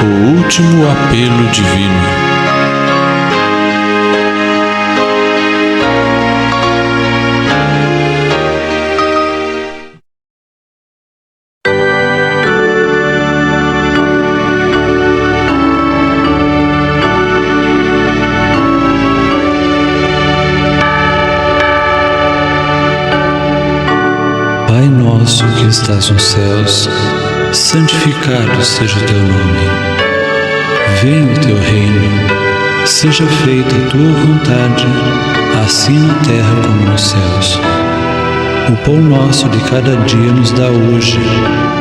O último apelo divino. Pai nosso que estás nos céus, santificado seja o teu nome. Venha o teu reino, seja feita a tua vontade, assim na terra como nos céus. O pão nosso de cada dia nos dá hoje,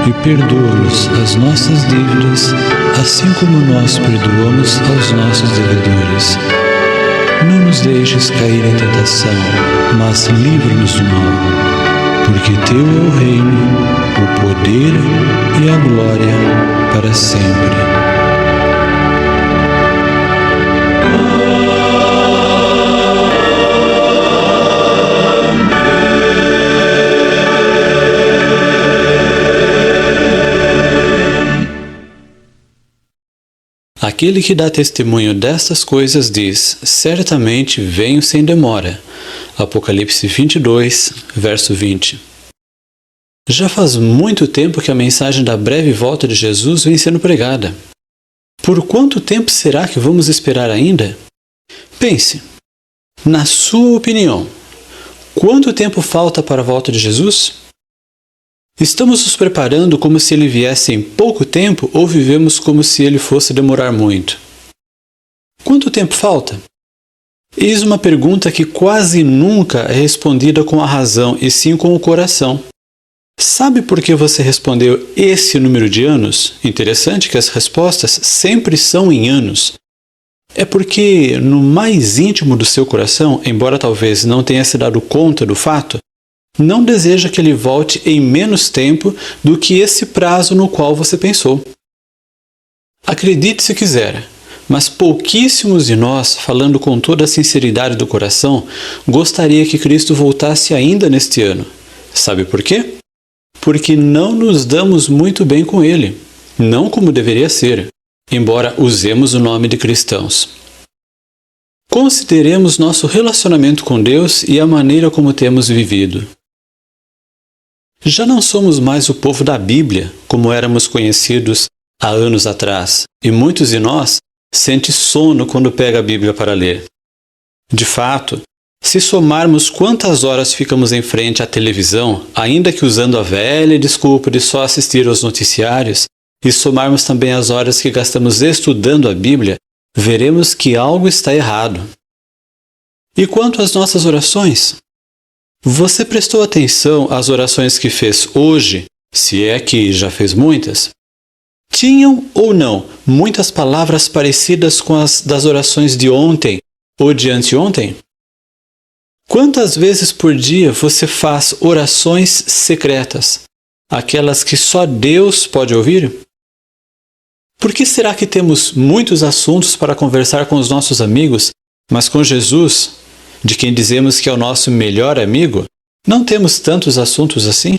e perdoa-nos as nossas dívidas, assim como nós perdoamos aos nossos devedores. Não nos deixes cair em tentação, mas livra-nos do mal. Porque teu é o reino, o poder e a glória para sempre. Aquele que dá testemunho destas coisas diz: certamente venho sem demora. Apocalipse 22, verso 20. Já faz muito tempo que a mensagem da breve volta de Jesus vem sendo pregada. Por quanto tempo será que vamos esperar ainda? Pense, na sua opinião, quanto tempo falta para a volta de Jesus? Estamos nos preparando como se ele viesse em pouco tempo ou vivemos como se ele fosse demorar muito? Quanto tempo falta? Eis uma pergunta que quase nunca é respondida com a razão e sim com o coração. Sabe por que você respondeu esse número de anos? Interessante que as respostas sempre são em anos. É porque no mais íntimo do seu coração, embora talvez não tenha se dado conta do fato, não deseja que ele volte em menos tempo do que esse prazo no qual você pensou. Acredite se quiser, mas pouquíssimos de nós, falando com toda a sinceridade do coração, gostaria que Cristo voltasse ainda neste ano. Sabe por quê? Porque não nos damos muito bem com Ele, não como deveria ser, embora usemos o nome de cristãos. Consideremos nosso relacionamento com Deus e a maneira como temos vivido. Já não somos mais o povo da Bíblia, como éramos conhecidos há anos atrás, e muitos de nós sentem sono quando pega a Bíblia para ler. De fato, se somarmos quantas horas ficamos em frente à televisão, ainda que usando a velha desculpa de só assistir aos noticiários, e somarmos também as horas que gastamos estudando a Bíblia, veremos que algo está errado. E quanto às nossas orações? Você prestou atenção às orações que fez hoje, se é que já fez muitas? Tinham ou não muitas palavras parecidas com as das orações de ontem ou de anteontem? Quantas vezes por dia você faz orações secretas, aquelas que só Deus pode ouvir? Por que será que temos muitos assuntos para conversar com os nossos amigos, mas com Jesus, de quem dizemos que é o nosso melhor amigo, não temos tantos assuntos assim?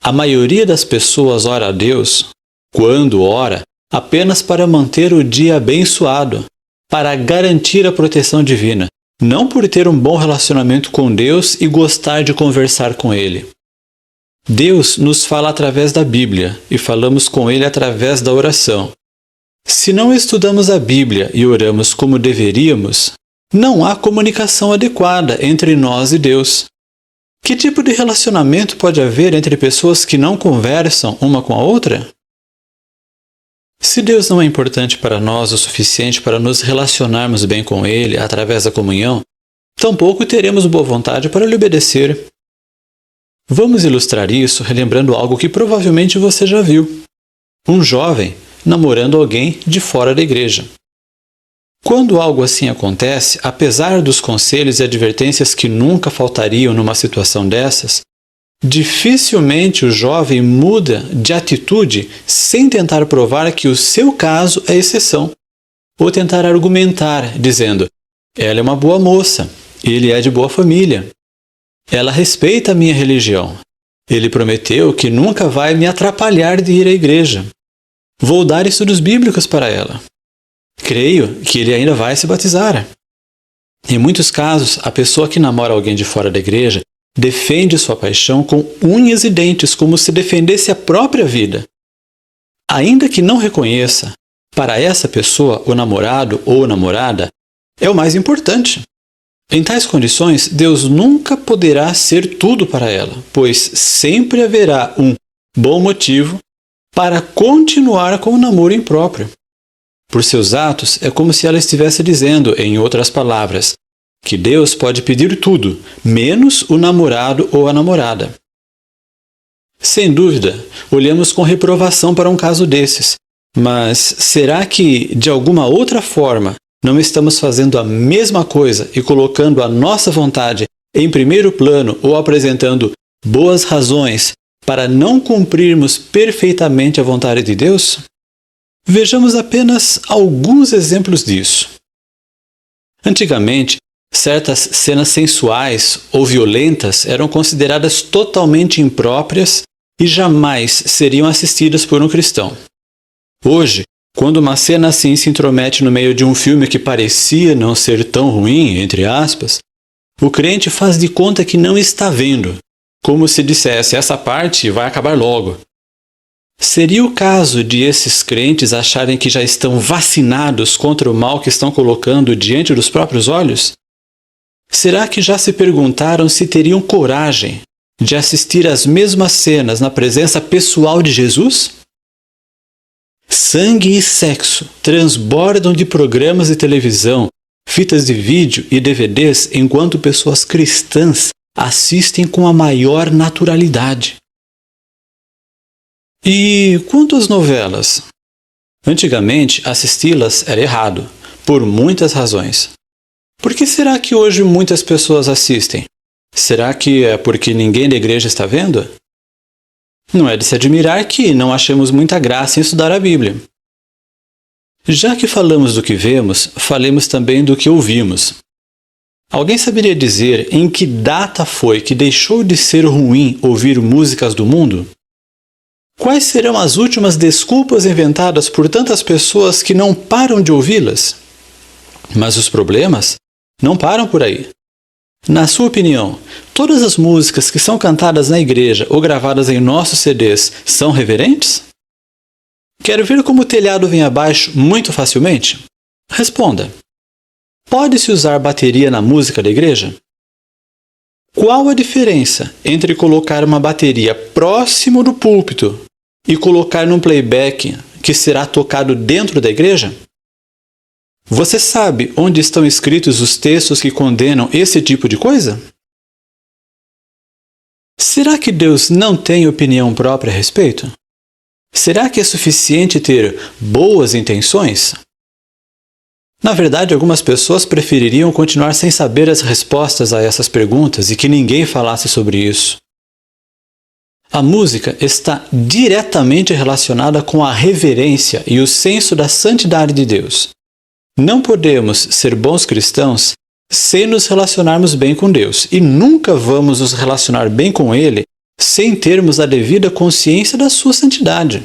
A maioria das pessoas ora a Deus, quando ora, apenas para manter o dia abençoado, para garantir a proteção divina, não por ter um bom relacionamento com Deus e gostar de conversar com Ele. Deus nos fala através da Bíblia e falamos com Ele através da oração. Se não estudamos a Bíblia e oramos como deveríamos, não há comunicação adequada entre nós e Deus. Que tipo de relacionamento pode haver entre pessoas que não conversam uma com a outra? Se Deus não é importante para nós o suficiente para nos relacionarmos bem com Ele através da comunhão, tampouco teremos boa vontade para lhe obedecer. Vamos ilustrar isso relembrando algo que provavelmente você já viu. Um jovem namorando alguém de fora da igreja. Quando algo assim acontece, apesar dos conselhos e advertências que nunca faltariam numa situação dessas, dificilmente o jovem muda de atitude sem tentar provar que o seu caso é exceção, ou tentar argumentar, dizendo: ela é uma boa moça, ele é de boa família, ela respeita a minha religião, ele prometeu que nunca vai me atrapalhar de ir à igreja. Vou dar estudos bíblicos para ela. Creio que ele ainda vai se batizar. Em muitos casos, a pessoa que namora alguém de fora da igreja defende sua paixão com unhas e dentes, como se defendesse a própria vida. Ainda que não reconheça, para essa pessoa, o namorado ou namorada é o mais importante. Em tais condições, Deus nunca poderá ser tudo para ela, pois sempre haverá um bom motivo para continuar com o namoro impróprio. Por seus atos, é como se ela estivesse dizendo, em outras palavras, que Deus pode pedir tudo, menos o namorado ou a namorada. Sem dúvida, olhamos com reprovação para um caso desses, mas será que, de alguma outra forma, não estamos fazendo a mesma coisa e colocando a nossa vontade em primeiro plano ou apresentando boas razões para não cumprirmos perfeitamente a vontade de Deus? Vejamos apenas alguns exemplos disso. Antigamente, certas cenas sensuais ou violentas eram consideradas totalmente impróprias e jamais seriam assistidas por um cristão. Hoje, quando uma cena assim se intromete no meio de um filme que parecia não ser tão ruim, entre aspas, o crente faz de conta que não está vendo, como se dissesse, essa parte vai acabar logo. Seria o caso de esses crentes acharem que já estão vacinados contra o mal que estão colocando diante dos próprios olhos? Será que já se perguntaram se teriam coragem de assistir às mesmas cenas na presença pessoal de Jesus? Sangue e sexo transbordam de programas de televisão, fitas de vídeo e DVDs enquanto pessoas cristãs assistem com a maior naturalidade. E quanto às novelas? Antigamente, assisti-las era errado, por muitas razões. Por que será que hoje muitas pessoas assistem? Será que é porque ninguém da igreja está vendo? Não é de se admirar que não achemos muita graça em estudar a Bíblia. Já que falamos do que vemos, falemos também do que ouvimos. Alguém saberia dizer em que data foi que deixou de ser ruim ouvir músicas do mundo? Quais serão as últimas desculpas inventadas por tantas pessoas que não param de ouvi-las? Mas os problemas não param por aí. Na sua opinião, todas as músicas que são cantadas na igreja ou gravadas em nossos CDs são reverentes? Quer ver como o telhado vem abaixo muito facilmente? Responda. Pode-se usar bateria na música da igreja? Qual a diferença entre colocar uma bateria próximo do púlpito e colocar num playback que será tocado dentro da igreja? Você sabe onde estão escritos os textos que condenam esse tipo de coisa? Será que Deus não tem opinião própria a respeito? Será que é suficiente ter boas intenções? Na verdade, algumas pessoas prefeririam continuar sem saber as respostas a essas perguntas e que ninguém falasse sobre isso. A música está diretamente relacionada com a reverência e o senso da santidade de Deus. Não podemos ser bons cristãos sem nos relacionarmos bem com Deus, e nunca vamos nos relacionar bem com Ele sem termos a devida consciência da sua santidade.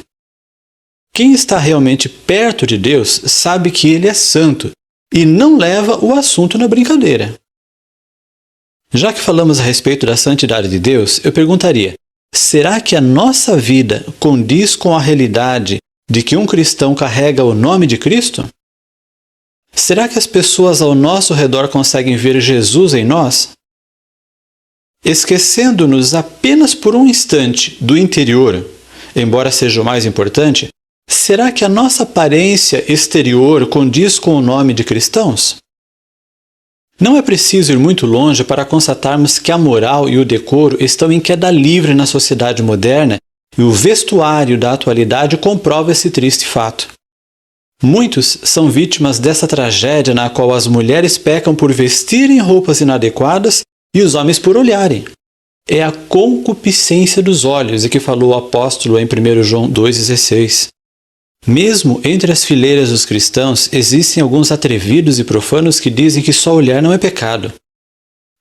Quem está realmente perto de Deus sabe que Ele é santo e não leva o assunto na brincadeira. Já que falamos a respeito da santidade de Deus, eu perguntaria, será que a nossa vida condiz com a realidade de que um cristão carrega o nome de Cristo? Será que as pessoas ao nosso redor conseguem ver Jesus em nós? Esquecendo-nos apenas por um instante do interior, embora seja o mais importante, será que a nossa aparência exterior condiz com o nome de cristãos? Não é preciso ir muito longe para constatarmos que a moral e o decoro estão em queda livre na sociedade moderna e o vestuário da atualidade comprova esse triste fato. Muitos são vítimas dessa tragédia na qual as mulheres pecam por vestirem roupas inadequadas e os homens por olharem. É a concupiscência dos olhos, e que falou o apóstolo em 1 João 2,16. Mesmo entre as fileiras dos cristãos, existem alguns atrevidos e profanos que dizem que só olhar não é pecado.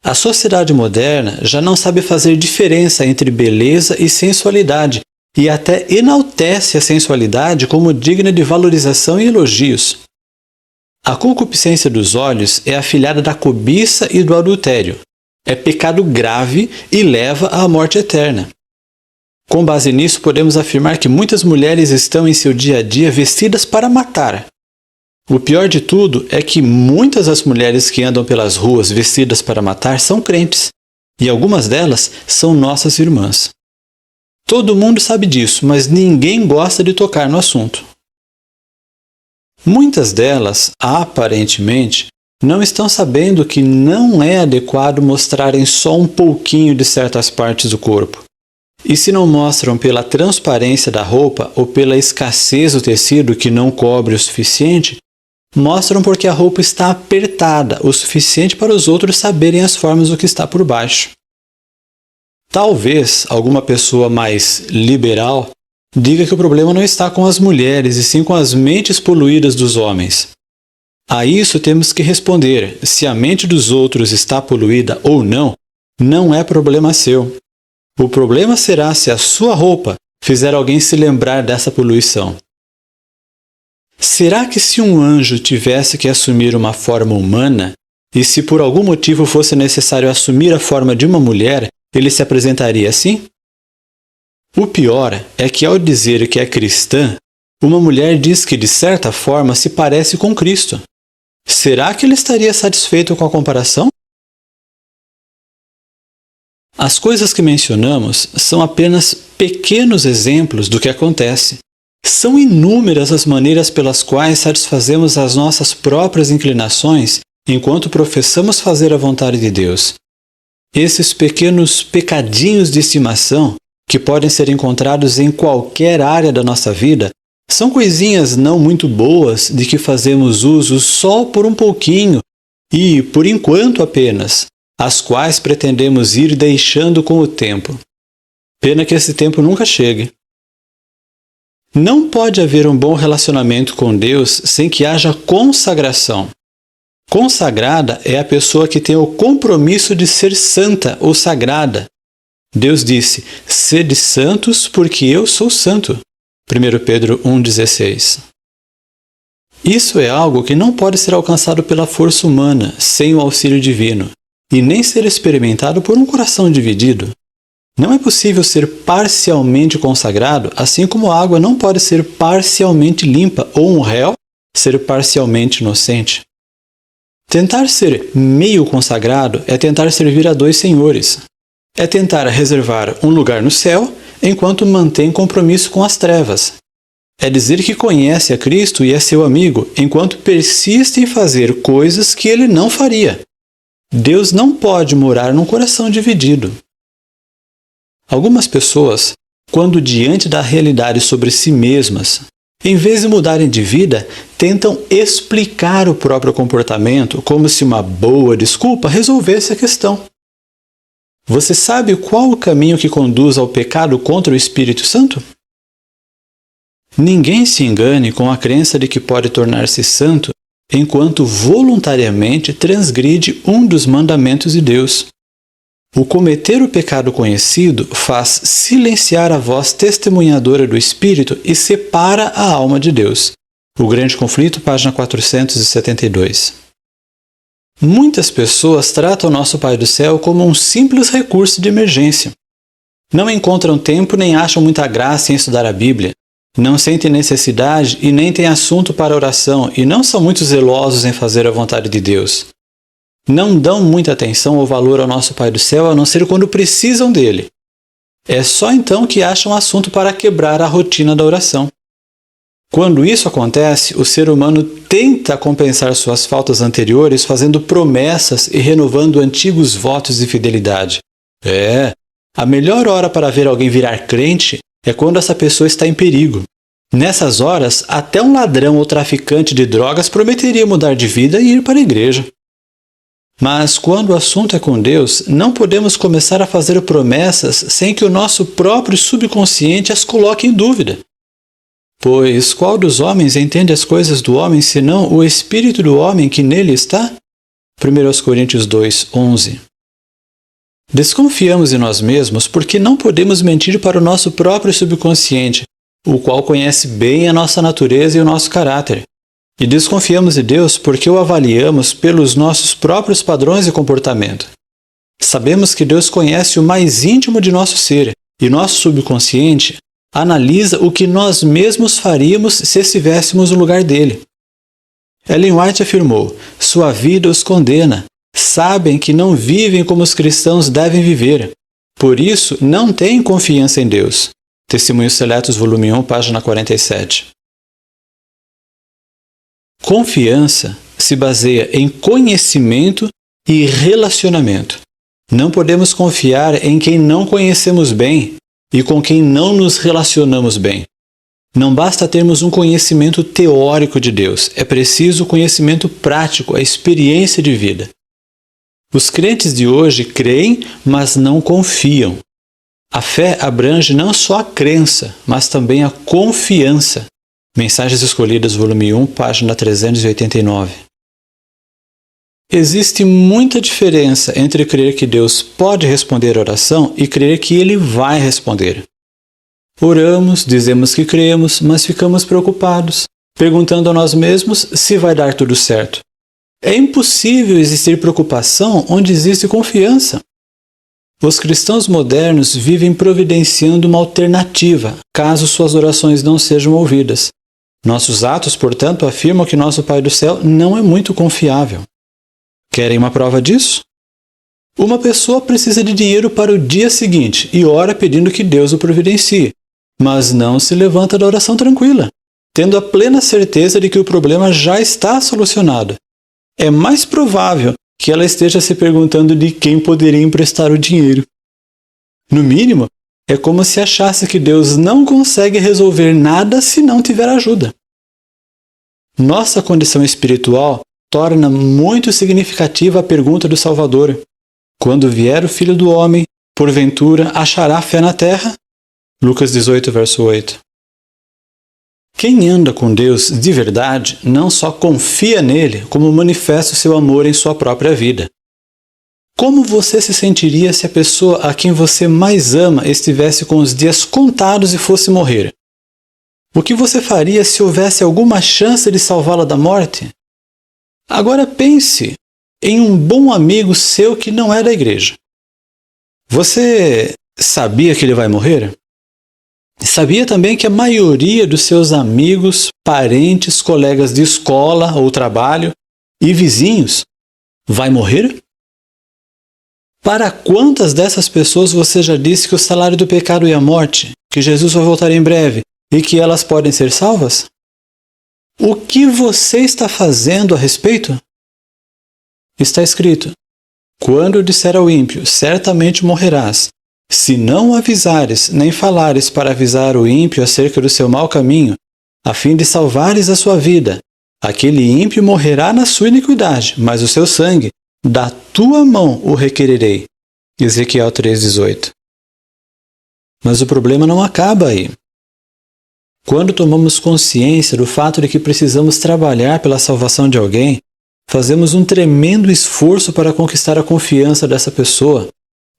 A sociedade moderna já não sabe fazer diferença entre beleza e sensualidade e até enaltece a sensualidade como digna de valorização e elogios. A concupiscência dos olhos é afilhada da cobiça e do adultério. É pecado grave e leva à morte eterna. Com base nisso, podemos afirmar que muitas mulheres estão em seu dia a dia vestidas para matar. O pior de tudo é que muitas das mulheres que andam pelas ruas vestidas para matar são crentes, e algumas delas são nossas irmãs. Todo mundo sabe disso, mas ninguém gosta de tocar no assunto. Muitas delas, aparentemente, não estão sabendo que não é adequado mostrarem só um pouquinho de certas partes do corpo. E se não mostram pela transparência da roupa ou pela escassez do tecido que não cobre o suficiente, mostram porque a roupa está apertada o suficiente para os outros saberem as formas do que está por baixo. Talvez alguma pessoa mais liberal diga que o problema não está com as mulheres, e sim com as mentes poluídas dos homens. A isso temos que responder: se a mente dos outros está poluída ou não, não é problema seu. O problema será se a sua roupa fizer alguém se lembrar dessa poluição. Será que se um anjo tivesse que assumir uma forma humana, e se por algum motivo fosse necessário assumir a forma de uma mulher, ele se apresentaria assim? O pior é que ao dizer que é cristã, uma mulher diz que de certa forma se parece com Cristo. Será que ele estaria satisfeito com a comparação? As coisas que mencionamos são apenas pequenos exemplos do que acontece. São inúmeras as maneiras pelas quais satisfazemos as nossas próprias inclinações enquanto professamos fazer a vontade de Deus. Esses pequenos pecadinhos de estimação, que podem ser encontrados em qualquer área da nossa vida, são coisinhas não muito boas de que fazemos uso só por um pouquinho e, por enquanto apenas, as quais pretendemos ir deixando com o tempo. Pena que esse tempo nunca chegue. Não pode haver um bom relacionamento com Deus sem que haja consagração. Consagrada é a pessoa que tem o compromisso de ser santa ou sagrada. Deus disse: sede santos porque eu sou santo. 1 Pedro 1,16. Isso é algo que não pode ser alcançado pela força humana, sem o auxílio divino, e nem ser experimentado por um coração dividido. Não é possível ser parcialmente consagrado, assim como a água não pode ser parcialmente limpa ou um réu ser parcialmente inocente. Tentar ser meio consagrado é tentar servir a dois senhores. É tentar reservar um lugar no céu enquanto mantém compromisso com as trevas. É dizer que conhece a Cristo e é seu amigo, enquanto persiste em fazer coisas que ele não faria. Deus não pode morar num coração dividido. Algumas pessoas, quando diante da realidade sobre si mesmas, em vez de mudarem de vida, tentam explicar o próprio comportamento como se uma boa desculpa resolvesse a questão. Você sabe qual o caminho que conduz ao pecado contra o Espírito Santo? Ninguém se engane com a crença de que pode tornar-se santo enquanto voluntariamente transgride um dos mandamentos de Deus. O cometer o pecado conhecido faz silenciar a voz testemunhadora do Espírito e separa a alma de Deus. O Grande Conflito, página 472. Muitas pessoas tratam nosso Pai do Céu como um simples recurso de emergência. Não encontram tempo nem acham muita graça em estudar a Bíblia. Não sentem necessidade e nem têm assunto para oração e não são muito zelosos em fazer a vontade de Deus. Não dão muita atenção ou valor ao nosso Pai do Céu a não ser quando precisam dele. É só então que acham assunto para quebrar a rotina da oração. Quando isso acontece, o ser humano tenta compensar suas faltas anteriores fazendo promessas e renovando antigos votos de fidelidade. A melhor hora para ver alguém virar crente é quando essa pessoa está em perigo. Nessas horas, até um ladrão ou traficante de drogas prometeria mudar de vida e ir para a igreja. Mas quando o assunto é com Deus, não podemos começar a fazer promessas sem que o nosso próprio subconsciente as coloque em dúvida. Pois qual dos homens entende as coisas do homem, senão o espírito do homem que nele está? 1 Coríntios 2:11. Desconfiamos em nós mesmos porque não podemos mentir para o nosso próprio subconsciente, o qual conhece bem a nossa natureza e o nosso caráter. E desconfiamos de Deus porque o avaliamos pelos nossos próprios padrões de comportamento. Sabemos que Deus conhece o mais íntimo de nosso ser, e nosso subconsciente analisa o que nós mesmos faríamos se estivéssemos no lugar dele. Ellen White afirmou: sua vida os condena. Sabem que não vivem como os cristãos devem viver. Por isso, não têm confiança em Deus. Testemunhos Seletos, volume 1, página 47. Confiança se baseia em conhecimento e relacionamento. Não podemos confiar em quem não conhecemos bem e com quem não nos relacionamos bem. Não basta termos um conhecimento teórico de Deus, é preciso conhecimento prático, a experiência de vida. Os crentes de hoje creem, mas não confiam. A fé abrange não só a crença, mas também a confiança. Mensagens Escolhidas, volume 1, página 389. Existe muita diferença entre crer que Deus pode responder a oração e crer que Ele vai responder. Oramos, dizemos que cremos, mas ficamos preocupados, perguntando a nós mesmos se vai dar tudo certo. É impossível existir preocupação onde existe confiança. Os cristãos modernos vivem providenciando uma alternativa, caso suas orações não sejam ouvidas. Nossos atos, portanto, afirmam que nosso Pai do Céu não é muito confiável. Querem uma prova disso? Uma pessoa precisa de dinheiro para o dia seguinte e ora pedindo que Deus o providencie, mas não se levanta da oração tranquila, tendo a plena certeza de que o problema já está solucionado. É mais provável que ela esteja se perguntando de quem poderia emprestar o dinheiro. No mínimo, é como se achasse que Deus não consegue resolver nada se não tiver ajuda. Nossa condição espiritual torna muito significativa a pergunta do Salvador: quando vier o Filho do Homem, porventura achará fé na terra? Lucas 18, verso 8. Quem anda com Deus de verdade não só confia nele, como manifesta o seu amor em sua própria vida. Como você se sentiria se a pessoa a quem você mais ama estivesse com os dias contados e fosse morrer? O que você faria se houvesse alguma chance de salvá-la da morte? Agora pense em um bom amigo seu que não é da igreja. Você sabia que ele vai morrer? Sabia também que a maioria dos seus amigos, parentes, colegas de escola ou trabalho e vizinhos vai morrer? Para quantas dessas pessoas você já disse que o salário do pecado é a morte, que Jesus vai voltar em breve e que elas podem ser salvas? O que você está fazendo a respeito? Está escrito: quando disser ao ímpio, certamente morrerás, se não avisares nem falares para avisar o ímpio acerca do seu mau caminho, a fim de salvares a sua vida, aquele ímpio morrerá na sua iniquidade, mas o seu sangue, da tua mão o requererei. Ezequiel 3,18. Mas o problema não acaba aí. Quando tomamos consciência do fato de que precisamos trabalhar pela salvação de alguém, fazemos um tremendo esforço para conquistar a confiança dessa pessoa,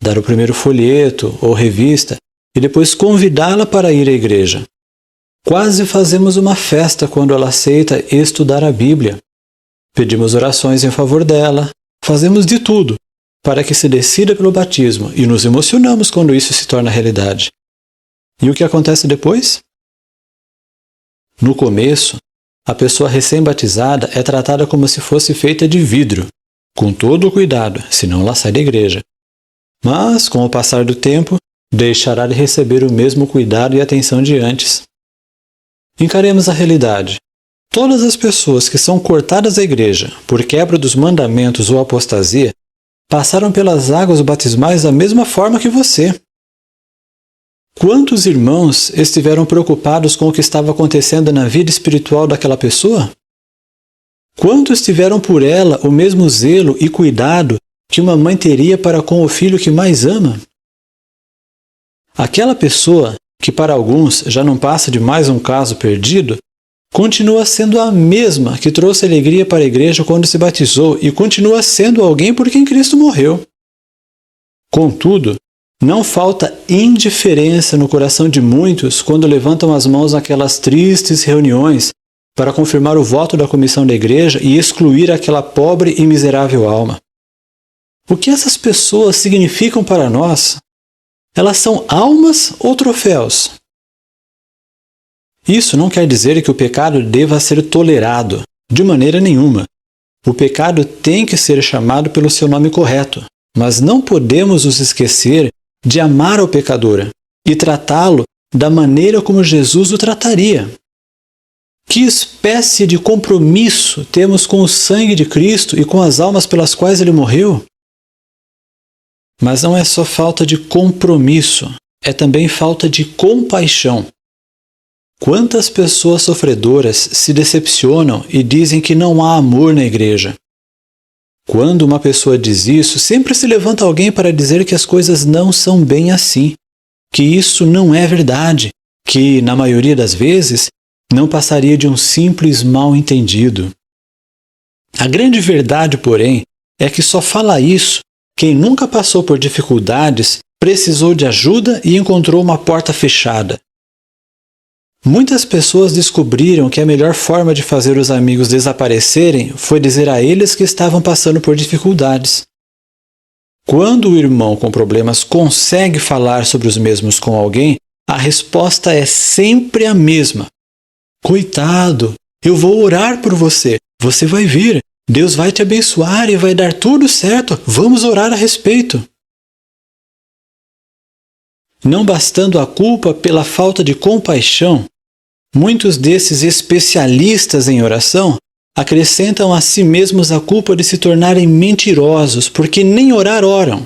dar o primeiro folheto ou revista e depois convidá-la para ir à igreja. Quase fazemos uma festa quando ela aceita estudar a Bíblia. Pedimos orações em favor dela, fazemos de tudo para que se decida pelo batismo e nos emocionamos quando isso se torna realidade. E o que acontece depois? No começo, a pessoa recém-batizada é tratada como se fosse feita de vidro, com todo o cuidado, senão ela sai da igreja. Mas, com o passar do tempo, deixará de receber o mesmo cuidado e atenção de antes. Encaremos a realidade. Todas as pessoas que são cortadas da igreja por quebra dos mandamentos ou apostasia passaram pelas águas batismais da mesma forma que você. Quantos irmãos estiveram preocupados com o que estava acontecendo na vida espiritual daquela pessoa? Quantos tiveram por ela o mesmo zelo e cuidado que uma mãe teria para com o filho que mais ama? Aquela pessoa, que para alguns já não passa de mais um caso perdido, continua sendo a mesma que trouxe alegria para a igreja quando se batizou e continua sendo alguém por quem Cristo morreu. Contudo, não falta indiferença no coração de muitos quando levantam as mãos naquelas tristes reuniões para confirmar o voto da comissão da igreja e excluir aquela pobre e miserável alma. O que essas pessoas significam para nós? Elas são almas ou troféus? Isso não quer dizer que o pecado deva ser tolerado, de maneira nenhuma. O pecado tem que ser chamado pelo seu nome correto, mas não podemos nos esquecer de amar ao pecador e tratá-lo da maneira como Jesus o trataria. Que espécie de compromisso temos com o sangue de Cristo e com as almas pelas quais ele morreu? Mas não é só falta de compromisso, é também falta de compaixão. Quantas pessoas sofredoras se decepcionam e dizem que não há amor na igreja? Quando uma pessoa diz isso, sempre se levanta alguém para dizer que as coisas não são bem assim, que isso não é verdade, que, na maioria das vezes, não passaria de um simples mal-entendido. A grande verdade, porém, é que só fala isso quem nunca passou por dificuldades, precisou de ajuda e encontrou uma porta fechada. Muitas pessoas descobriram que a melhor forma de fazer os amigos desaparecerem foi dizer a eles que estavam passando por dificuldades. Quando o irmão com problemas consegue falar sobre os mesmos com alguém, a resposta é sempre a mesma. Coitado, eu vou orar por você. Você vai ver. Deus vai te abençoar e vai dar tudo certo. Vamos orar a respeito. Não bastando a culpa pela falta de compaixão, muitos desses especialistas em oração acrescentam a si mesmos a culpa de se tornarem mentirosos, porque nem orar oram.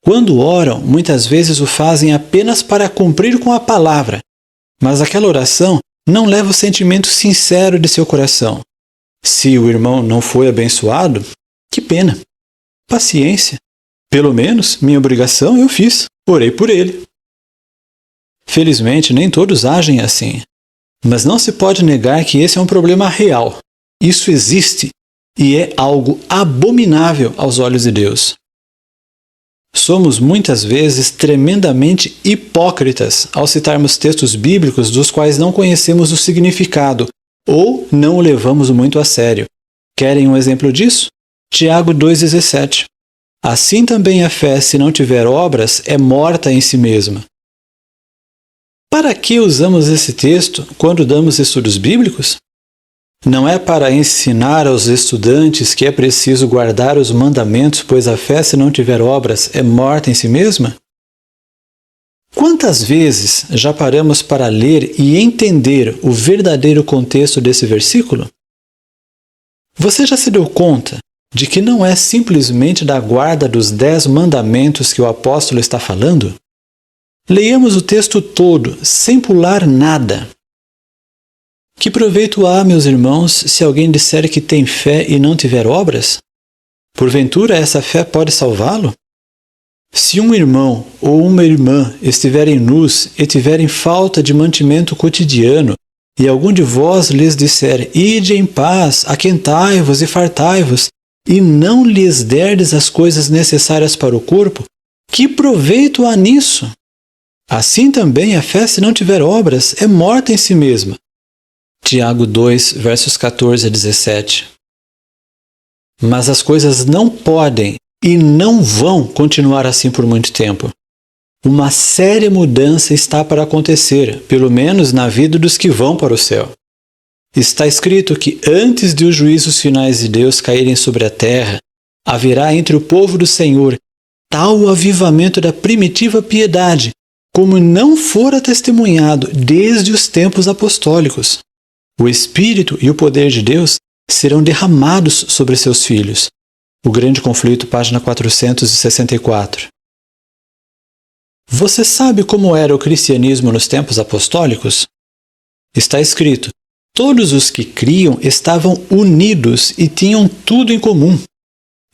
Quando oram, muitas vezes o fazem apenas para cumprir com a palavra, mas aquela oração não leva o sentimento sincero de seu coração. Se o irmão não foi abençoado, que pena. Paciência. Pelo menos minha obrigação eu fiz. Orei por ele. Felizmente, nem todos agem assim. Mas não se pode negar que esse é um problema real. Isso existe e é algo abominável aos olhos de Deus. Somos muitas vezes tremendamente hipócritas ao citarmos textos bíblicos dos quais não conhecemos o significado ou não o levamos muito a sério. Querem um exemplo disso? Tiago 2,17. Assim também a fé, se não tiver obras, é morta em si mesma. Para que usamos esse texto quando damos estudos bíblicos? Não é para ensinar aos estudantes que é preciso guardar os mandamentos, pois a fé, se não tiver obras, é morta em si mesma? Quantas vezes já paramos para ler e entender o verdadeiro contexto desse versículo? Você já se deu conta de que não é simplesmente da guarda dos 10 mandamentos que o apóstolo está falando? Leiamos o texto todo, sem pular nada. Que proveito há, meus irmãos, se alguém disser que tem fé e não tiver obras? Porventura essa fé pode salvá-lo? Se um irmão ou uma irmã estiverem nus e tiverem falta de mantimento cotidiano, e algum de vós lhes disser, ide em paz, aquentai-vos e fartai-vos, e não lhes derdes as coisas necessárias para o corpo, que proveito há nisso? Assim também a fé, se não tiver obras, é morta em si mesma. Tiago 2, versos 14 a 17. Mas as coisas não podem e não vão continuar assim por muito tempo. Uma séria mudança está para acontecer, pelo menos na vida dos que vão para o céu. Está escrito que antes de os juízos finais de Deus caírem sobre a terra, haverá entre o povo do Senhor tal avivamento da primitiva piedade, como não fora testemunhado desde os tempos apostólicos. O Espírito e o poder de Deus serão derramados sobre seus filhos. O Grande Conflito, página 464. Você sabe como era o cristianismo nos tempos apostólicos? Está escrito: todos os que criam estavam unidos e tinham tudo em comum,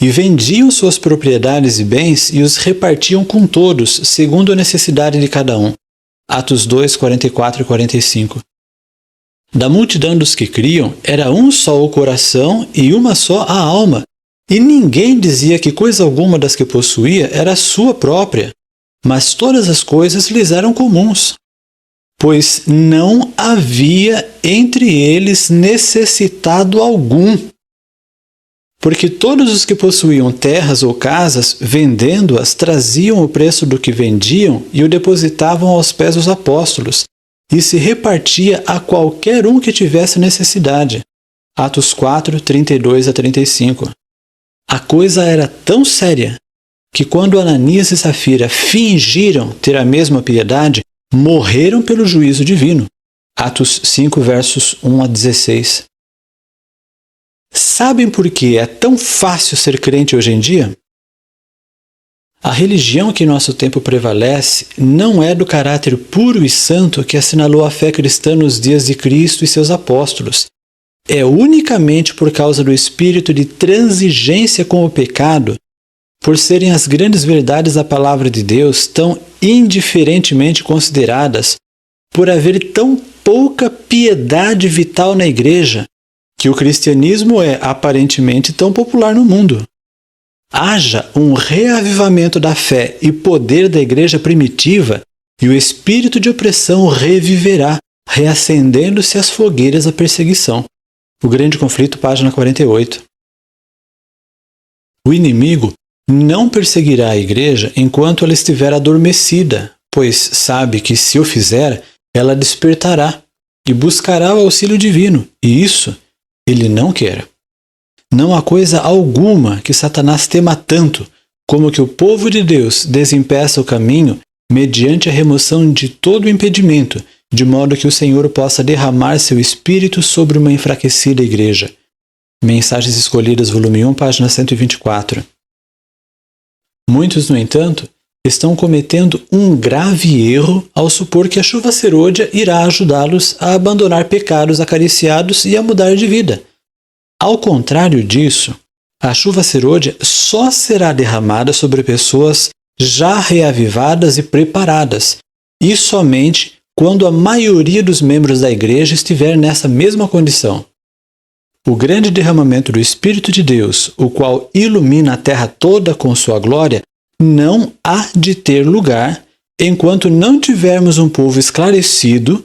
e vendiam suas propriedades e bens e os repartiam com todos, segundo a necessidade de cada um. Atos 2, 44 e 45. Da multidão dos que criam, era um só o coração e uma só a alma, e ninguém dizia que coisa alguma das que possuía era sua própria, mas todas as coisas lhes eram comuns, pois não havia entre eles necessitado algum. Porque todos os que possuíam terras ou casas, vendendo-as, traziam o preço do que vendiam e o depositavam aos pés dos apóstolos, e se repartia a qualquer um que tivesse necessidade. Atos 4, 32 a 35. A coisa era tão séria que quando Ananias e Safira fingiram ter a mesma piedade, morreram pelo juízo divino. Atos 5, versos 1 a 16. Sabem por que é tão fácil ser crente hoje em dia? A religião que em nosso tempo prevalece não é do caráter puro e santo que assinalou a fé cristã nos dias de Cristo e seus apóstolos. É unicamente por causa do espírito de transigência com o pecado, por serem as grandes verdades da palavra de Deus tão indiferentemente consideradas, por haver tão pouca piedade vital na igreja, que o cristianismo é aparentemente tão popular no mundo. Haja um reavivamento da fé e poder da igreja primitiva, e o espírito de opressão reviverá, reacendendo-se as fogueiras da perseguição. O Grande Conflito, página 48. O inimigo não perseguirá a igreja enquanto ela estiver adormecida, pois sabe que, se o fizer, ela despertará e buscará o auxílio divino, e isso ele não quer. Não há coisa alguma que Satanás tema tanto como que o povo de Deus desempeça o caminho mediante a remoção de todo o impedimento, de modo que o Senhor possa derramar seu Espírito sobre uma enfraquecida igreja. Mensagens Escolhidas, volume 1, página 124. Muitos, no entanto, estão cometendo um grave erro ao supor que a chuva serôdia irá ajudá-los a abandonar pecados acariciados e a mudar de vida. Ao contrário disso, a chuva serôdia só será derramada sobre pessoas já reavivadas e preparadas, e somente quando a maioria dos membros da igreja estiver nessa mesma condição. O grande derramamento do Espírito de Deus, o qual ilumina a terra toda com sua glória, não há de ter lugar enquanto não tivermos um povo esclarecido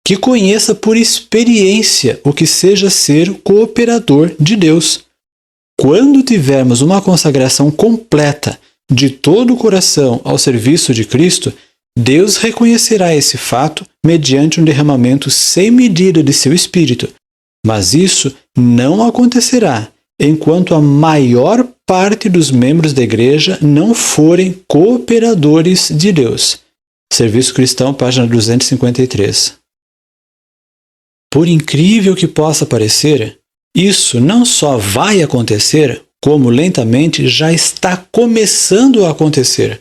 que conheça por experiência o que seja ser cooperador de Deus. Quando tivermos uma consagração completa de todo o coração ao serviço de Cristo, Deus reconhecerá esse fato mediante um derramamento sem medida de seu Espírito, mas isso não acontecerá enquanto a maior parte dos membros da igreja não forem cooperadores de Deus. Serviço Cristão, página 253. Por incrível que possa parecer, isso não só vai acontecer, como lentamente já está começando a acontecer.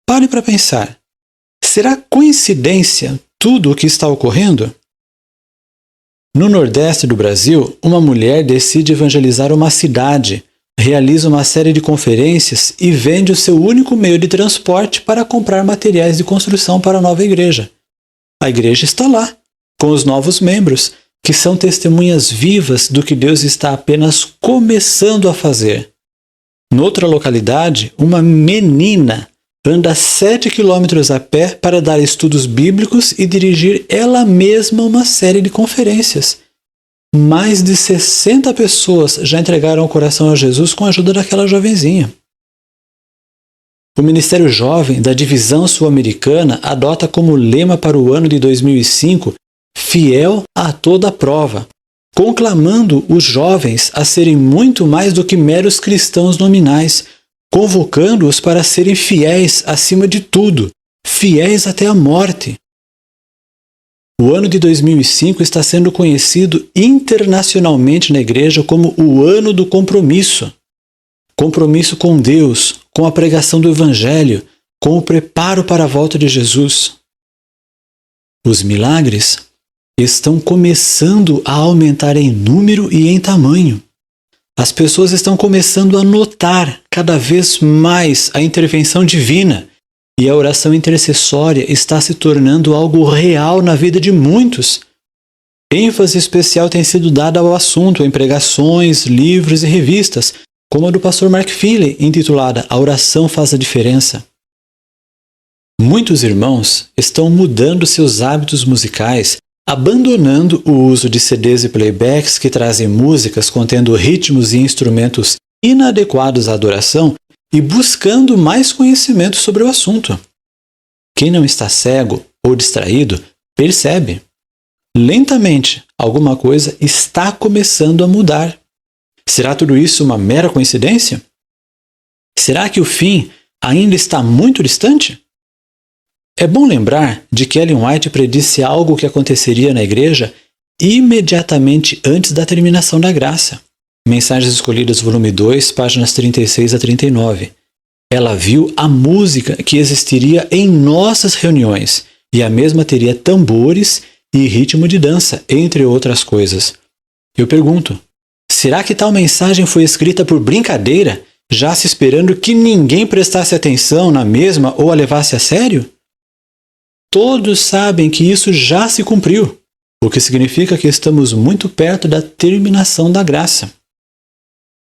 Pare para pensar. Será coincidência tudo o que está ocorrendo? No Nordeste do Brasil, uma mulher decide evangelizar uma cidade, realiza uma série de conferências e vende o seu único meio de transporte para comprar materiais de construção para a nova igreja. A igreja está lá, com os novos membros, que são testemunhas vivas do que Deus está apenas começando a fazer. Noutra localidade, uma menina anda 7 quilômetros a pé para dar estudos bíblicos e dirigir ela mesma uma série de conferências. Mais de 60 pessoas já entregaram o coração a Jesus com a ajuda daquela jovenzinha. O Ministério Jovem da Divisão Sul-Americana adota como lema para o ano de 2005 "Fiel a toda prova", conclamando os jovens a serem muito mais do que meros cristãos nominais, convocando-os para serem fiéis acima de tudo, fiéis até a morte. O ano de 2005 está sendo conhecido internacionalmente na igreja como o ano do compromisso. Compromisso com Deus, com a pregação do Evangelho, com o preparo para a volta de Jesus. Os milagres estão começando a aumentar em número e em tamanho. As pessoas estão começando a notar cada vez mais a intervenção divina, e a oração intercessória está se tornando algo real na vida de muitos. ênfase especial tem sido dada ao assunto em pregações, livros e revistas, como a do pastor Mark Finley, intitulada A Oração Faz a Diferença. Muitos irmãos estão mudando seus hábitos musicais, abandonando o uso de CDs e playbacks que trazem músicas contendo ritmos e instrumentos inadequados à adoração e buscando mais conhecimento sobre o assunto. Quem não está cego ou distraído, percebe. Lentamente, alguma coisa está começando a mudar. Será tudo isso uma mera coincidência? Será que o fim ainda está muito distante? É bom lembrar de que Ellen White predisse algo que aconteceria na igreja imediatamente antes da terminação da graça. Mensagens Escolhidas, volume 2, páginas 36 a 39. Ela viu a música que existiria em nossas reuniões, e a mesma teria tambores e ritmo de dança, entre outras coisas. Eu pergunto, será que tal mensagem foi escrita por brincadeira, já se esperando que ninguém prestasse atenção na mesma ou a levasse a sério? Todos sabem que isso já se cumpriu, o que significa que estamos muito perto da terminação da graça.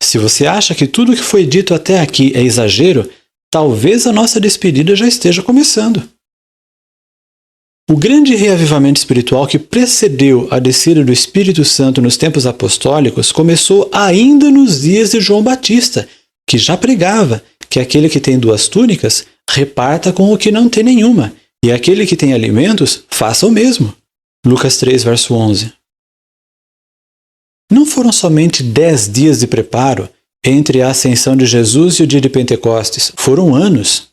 Se você acha que tudo o que foi dito até aqui é exagero, talvez a nossa despedida já esteja começando. O grande reavivamento espiritual que precedeu a descida do Espírito Santo nos tempos apostólicos começou ainda nos dias de João Batista, que já pregava que aquele que tem 2 túnicas reparta com o que não tem nenhuma, e aquele que tem alimentos faça o mesmo. Lucas 3, verso 11. Não foram somente 10 dias de preparo entre a ascensão de Jesus e o dia de Pentecostes, foram anos.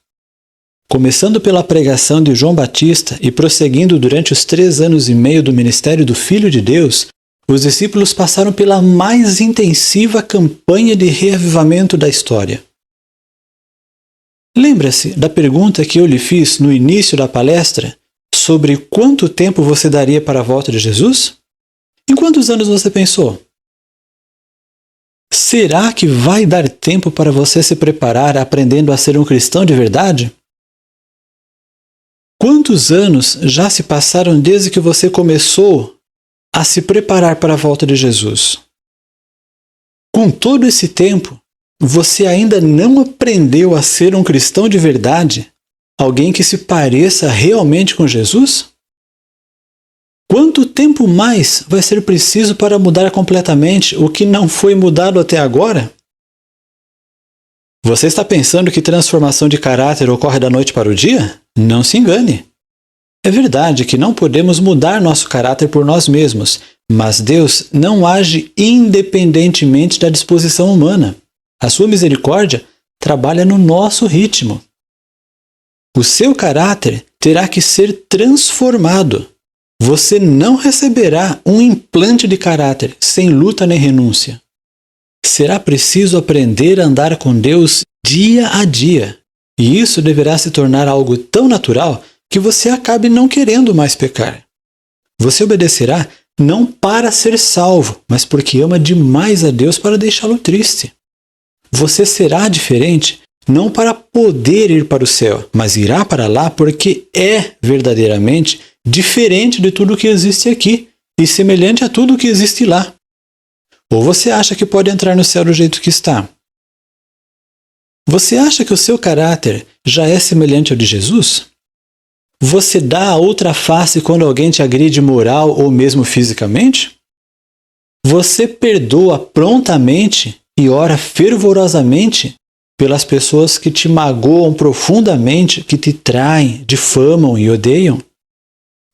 Começando pela pregação de João Batista e prosseguindo durante os 3 anos e meio do ministério do Filho de Deus, os discípulos passaram pela mais intensiva campanha de reavivamento da história. Lembra-se da pergunta que eu lhe fiz no início da palestra sobre quanto tempo você daria para a volta de Jesus? Em quantos anos você pensou? Será que vai dar tempo para você se preparar aprendendo a ser um cristão de verdade? Quantos anos já se passaram desde que você começou a se preparar para a volta de Jesus? Com todo esse tempo, você ainda não aprendeu a ser um cristão de verdade? Alguém que se pareça realmente com Jesus? Quanto tempo mais vai ser preciso para mudar completamente o que não foi mudado até agora? Você está pensando que transformação de caráter ocorre da noite para o dia? Não se engane. É verdade que não podemos mudar nosso caráter por nós mesmos, mas Deus não age independentemente da disposição humana. A sua misericórdia trabalha no nosso ritmo. O seu caráter terá que ser transformado. Você não receberá um implante de caráter sem luta nem renúncia. Será preciso aprender a andar com Deus dia a dia, e isso deverá se tornar algo tão natural que você acabe não querendo mais pecar. Você obedecerá não para ser salvo, mas porque ama demais a Deus para deixá-lo triste. Você será diferente não para poder ir para o céu, mas irá para lá porque é verdadeiramente diferente de tudo que existe aqui e semelhante a tudo que existe lá. Ou você acha que pode entrar no céu do jeito que está? Você acha que o seu caráter já é semelhante ao de Jesus? Você dá a outra face quando alguém te agride moral ou mesmo fisicamente? Você perdoa prontamente e ora fervorosamente pelas pessoas que te magoam profundamente, que te traem, difamam e odeiam?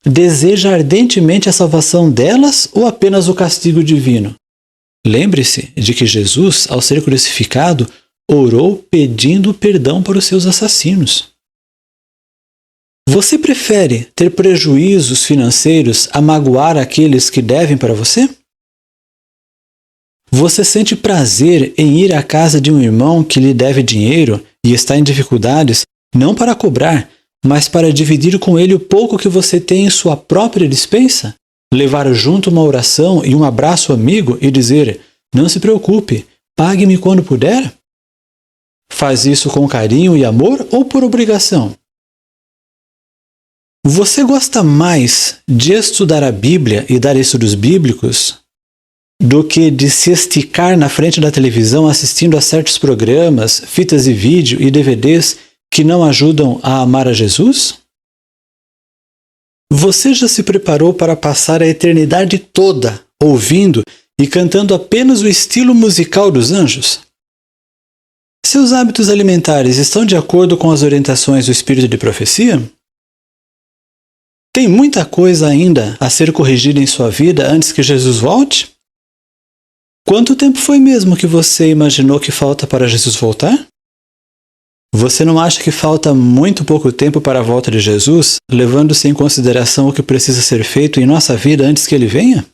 Deseja ardentemente a salvação delas ou apenas o castigo divino? Lembre-se de que Jesus, ao ser crucificado, orou pedindo perdão para os seus assassinos. Você prefere ter prejuízos financeiros a magoar aqueles que devem para você? Você sente prazer em ir à casa de um irmão que lhe deve dinheiro e está em dificuldades, não para cobrar, mas para dividir com ele o pouco que você tem em sua própria despensa? Levar junto uma oração e um abraço amigo e dizer, não se preocupe, pague-me quando puder? Faz isso com carinho e amor ou por obrigação? Você gosta mais de estudar a Bíblia e dar estudos bíblicos? do que de se esticar na frente da televisão assistindo a certos programas, fitas de vídeo e DVDs que não ajudam a amar a Jesus? Você já se preparou para passar a eternidade toda ouvindo e cantando apenas o estilo musical dos anjos? Seus hábitos alimentares estão de acordo com as orientações do Espírito de Profecia? Tem muita coisa ainda a ser corrigida em sua vida antes que Jesus volte? Quanto tempo foi mesmo que você imaginou que falta para Jesus voltar? Você não acha que falta muito pouco tempo para a volta de Jesus, levando-se em consideração o que precisa ser feito em nossa vida antes que ele venha?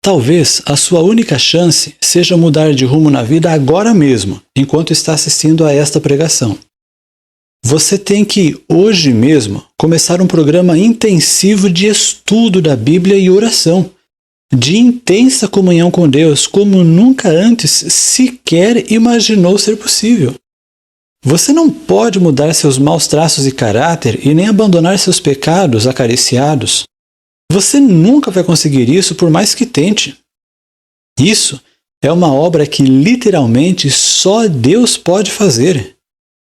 Talvez a sua única chance seja mudar de rumo na vida agora mesmo, enquanto está assistindo a esta pregação. Você tem que, hoje mesmo, começar um programa intensivo de estudo da Bíblia e oração, de intensa comunhão com Deus, como nunca antes sequer imaginou ser possível. Você não pode mudar seus maus traços de caráter e nem abandonar seus pecados acariciados. Você nunca vai conseguir isso por mais que tente. Isso é uma obra que literalmente só Deus pode fazer.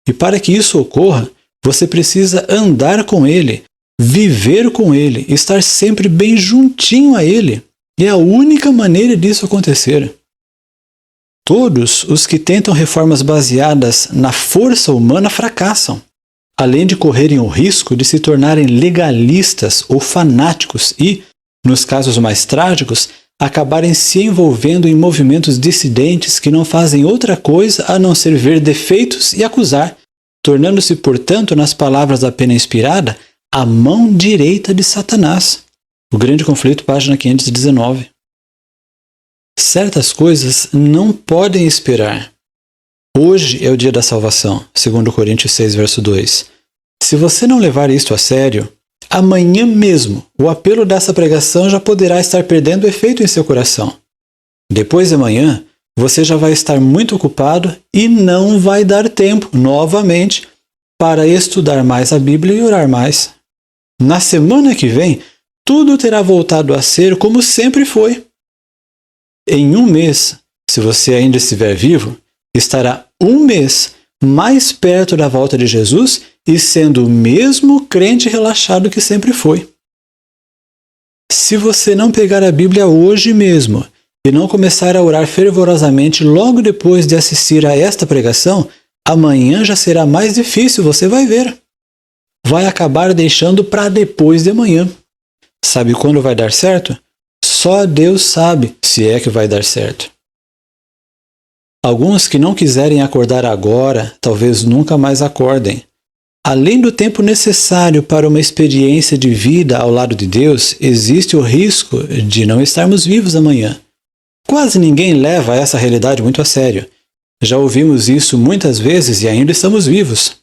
E para que isso ocorra, você precisa andar com Ele, viver com Ele, estar sempre bem juntinho a Ele. E é a única maneira disso acontecer. Todos os que tentam reformas baseadas na força humana fracassam, além de correrem o risco de se tornarem legalistas ou fanáticos e, nos casos mais trágicos, acabarem se envolvendo em movimentos dissidentes que não fazem outra coisa a não ser ver defeitos e acusar, tornando-se, portanto, nas palavras da pena inspirada, a mão direita de Satanás. O Grande Conflito, página 519. Certas coisas não podem esperar. Hoje é o dia da salvação, segundo Coríntios 6, verso 2. Se você não levar isto a sério, amanhã mesmo o apelo dessa pregação já poderá estar perdendo efeito em seu coração. Depois de amanhã, você já vai estar muito ocupado e não vai dar tempo, novamente, para estudar mais a Bíblia e orar mais. Na semana que vem, tudo terá voltado a ser como sempre foi. Em um mês, se você ainda estiver vivo, estará um mês mais perto da volta de Jesus e sendo o mesmo crente relaxado que sempre foi. Se você não pegar a Bíblia hoje mesmo e não começar a orar fervorosamente logo depois de assistir a esta pregação, amanhã já será mais difícil, você vai ver. Vai acabar deixando para depois de amanhã. Sabe quando vai dar certo? Só Deus sabe se é que vai dar certo. Alguns que não quiserem acordar agora, talvez nunca mais acordem. Além do tempo necessário para uma experiência de vida ao lado de Deus, existe o risco de não estarmos vivos amanhã. Quase ninguém leva essa realidade muito a sério. Já ouvimos isso muitas vezes e ainda estamos vivos.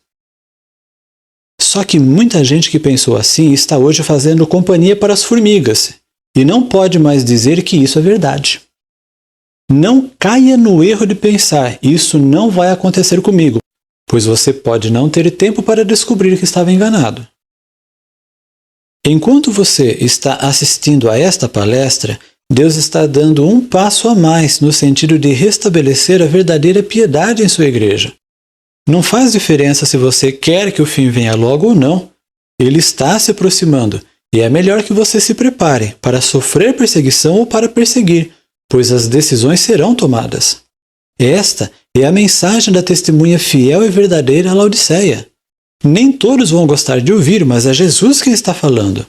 Só que muita gente que pensou assim está hoje fazendo companhia para as formigas e não pode mais dizer que isso é verdade. Não caia no erro de pensar, isso não vai acontecer comigo, pois você pode não ter tempo para descobrir que estava enganado. Enquanto você está assistindo a esta palestra, Deus está dando um passo a mais no sentido de restabelecer a verdadeira piedade em sua igreja. Não faz diferença se você quer que o fim venha logo ou não. Ele está se aproximando e é melhor que você se prepare para sofrer perseguição ou para perseguir, pois as decisões serão tomadas. Esta é a mensagem da testemunha fiel e verdadeira a Laodiceia. Nem todos vão gostar de ouvir, mas é Jesus quem está falando.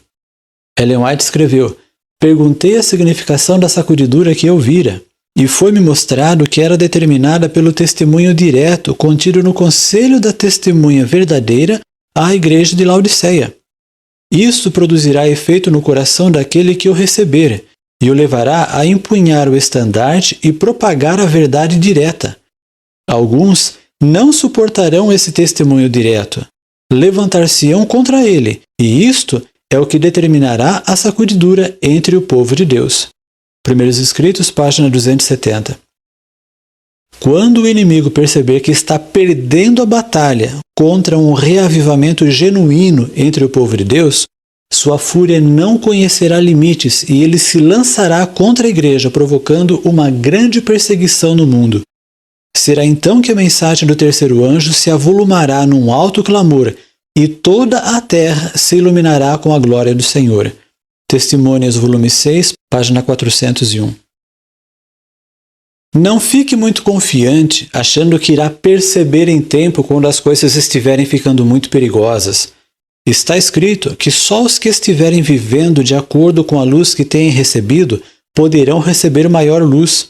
Ellen White escreveu: "Perguntei a significação da sacudidura que eu vira, e foi-me mostrado que era determinada pelo testemunho direto contido no conselho da testemunha verdadeira à igreja de Laodiceia. Isto produzirá efeito no coração daquele que o receber, e o levará a empunhar o estandarte e propagar a verdade direta. Alguns não suportarão esse testemunho direto, levantar-se-ão contra ele, e isto é o que determinará a sacudidura entre o povo de Deus." Primeiros Escritos, página 270. Quando o inimigo perceber que está perdendo a batalha contra um reavivamento genuíno entre o povo de Deus, Sua fúria não conhecerá limites e ele se lançará contra a igreja, provocando uma grande perseguição no mundo. Será então que a mensagem do terceiro anjo se avolumará num alto clamor e toda a terra se iluminará com a glória do Senhor. Testemunhas, volume 6, página 401. Não fique muito confiante, achando que irá perceber em tempo quando as coisas estiverem ficando muito perigosas. Está escrito que só os que estiverem vivendo de acordo com a luz que têm recebido poderão receber maior luz.